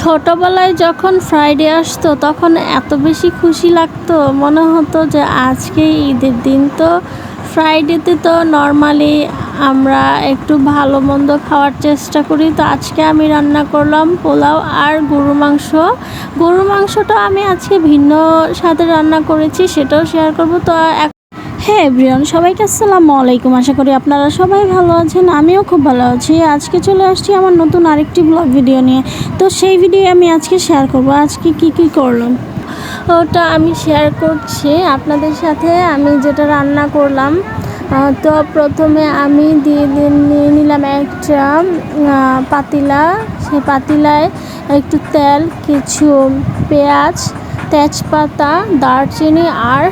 ছোটবেলায় যখন ফ্রাইডে আসতো তখন এত বেশি খুশি লাগতো, মনে হতো যে আজকে ঈদের দিন। তো ফ্রাইডেতে তো নর্মালি আমরা একটু ভালো মন্দ খাওয়ার চেষ্টা করি। তো আজকে আমি রান্না করলাম পোলাও আর গরুর মাংসটা আমি আজকে ভিন্ন স্বাদে রান্না করেছি, সেটাও শেয়ার করব। তো হ্যাঁ এভরিওয়ান, সবাইকে আসসালামু আলাইকুম। আশা করি আপনারা সবাই ভালো আছেন, আমিও খুব ভালো আছি। আজকে চলে আসছি আমার নতুন আরেকটি ব্লগ ভিডিও নিয়ে। তো সেই ভিডিও আমি আজকে শেয়ার করব আজকে কি করলাম, ওটা আমি শেয়ার করছি আপনাদের সাথে। আমি যেটা রান্না করলাম, তো প্রথমে আমি নিয়ে নিলাম একটা পাতিলা। সেই পাতিলায় একটু তেল, কিছু পেঁয়াজ, তেজপাতা, দারচিনি আর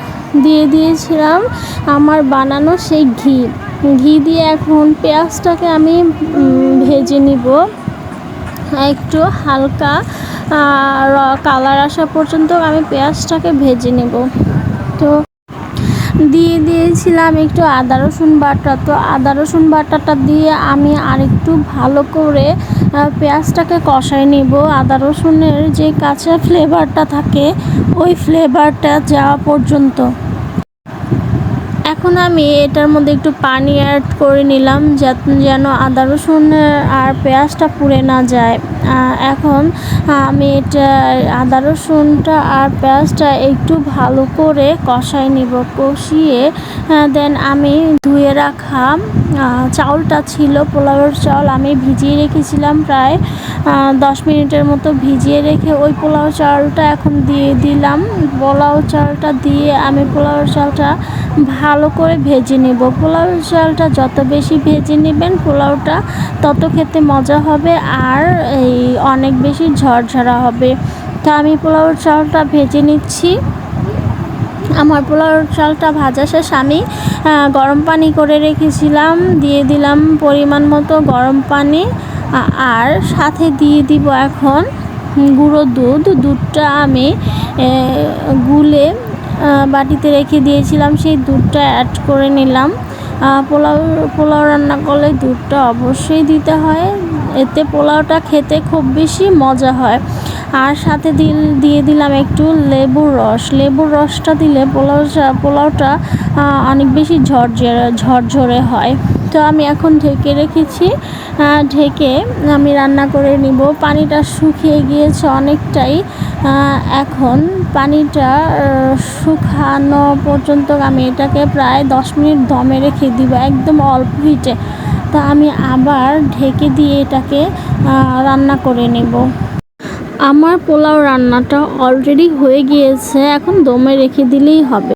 দিয়ে দিয়েছিলাম আমার বানানো সেই ঘি দিয়ে এখন পেঁয়াজটাকে আমি ভেজে নিব একটু হালকা কালার আসা পর্যন্ত আমি পেঁয়াজটাকে ভেজে নেব। তো দিয়ে দিয়েছিলাম একটু আদা রসুন বাটা। তো আদা রসুন বাটাটা দিয়ে আমি আরেকটু ভালো করে পেঁয়াজটাকে কষাই নিব। আদা রসুনের যে কাঁচা ফ্লেভারটা থাকে ওই ফ্লেভারটা যাওয়া পর্যন্ত। এখন আমি এটার মধ্যে একটু পানি অ্যাড করে নিলাম যেন আদা রসুন আর পেঁয়াজটা পুড়ে না যায়। এখন আমি এটা আদা রসুনটা আর পেঁয়াজটা একটু ভালো করে কষাই নিব। কষিয়ে দেন আমি ধুয়ে রাখা চাউলটা ছিল পোলাওয়ের চাউল, আমি ভিজিয়ে রেখেছিলাম প্রায় 10 মিনিটের মতো। ভিজিয়ে রেখে ওই পোলাও চালটা এখন দিয়ে দিলাম। পোলাও চালটা দিয়ে আমি পোলাও চালটা ভালো করে ভেজে নেব। পোলাও চালটা যত বেশি ভেজে নেবেন পোলাওটা তত খেতে মজা হবে আর এই অনেক বেশি ঝরঝরা হবে। তো আমি পোলাও চালটা ভেজে নিচ্ছি। আমার পোলাও চালটা ভাজা শেষ। আমি গরম পানি করে রেখেছিলাম, দিয়ে দিলাম পরিমাণ মতো গরম পানি আর সাথে দিয়ে দিব এখন গুঁড়ো দুধটা আমি গুলে বাটিতে রেখে দিয়েছিলাম, সেই দুধটা অ্যাড করে নিলাম। পোলাও রান্না করলে দুধটা অবশ্যই দিতে হয়, এতে পোলাওটা খেতে খুব বেশি মজা হয়। আর সাথে দিয়ে দিলাম একটু লেবুর রসটা দিলে পোলাওটা অনেক বেশি ঝরঝরে হয়। তো আমি এখন ঢেকে রেখেছি, ঢেকে আমি রান্না করে নিব। পানিটা শুকিয়ে গিয়েছে অনেকটাই। এখন পানিটা শুকানো পর্যন্ত আমি এটাকে প্রায় 10 মিনিট দমে রেখে দিব একদম অল্প হিটে। তো আমি আবার ঢেকে দিয়ে এটাকে রান্না করে নেব। আমার পোলাও রান্নাটা অলরেডি হয়ে গিয়েছে, এখন দমে রেখে দিলেই হবে।